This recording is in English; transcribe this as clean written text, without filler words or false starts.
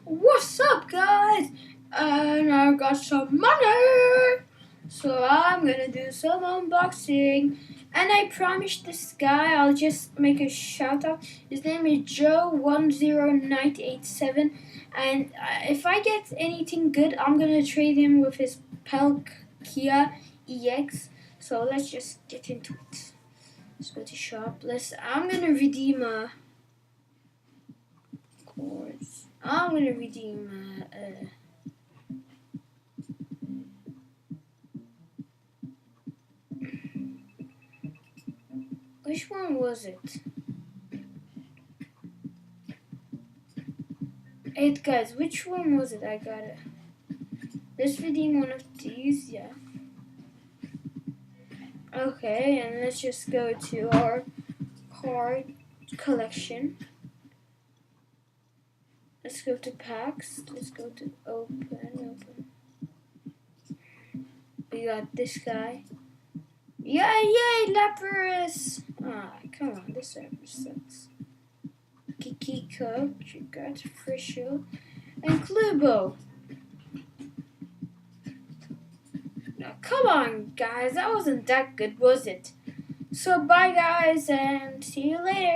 What's up, guys? And I got some money, so I'm gonna do some unboxing. And I promised this guy I'll just make a shout out. His name is Joe10987, and if I get anything good, I'm gonna trade him with his Palkia EX. So let's just get into it. Let's go to shop. I'm gonna redeem cords. I'm gonna redeem which one was it? Hey guys, which one was it? I got it. Let's redeem one of these, yeah. Okay, and let's just go to our card collection. Let's go to packs. Let's go to open. We got this guy. Yay, Lapras! Ah, come on, this server sucks. Kiki Coach, you got Frischel, and Klubo. Now, come on, guys, that wasn't that good, was it? So, bye, guys, and see you later.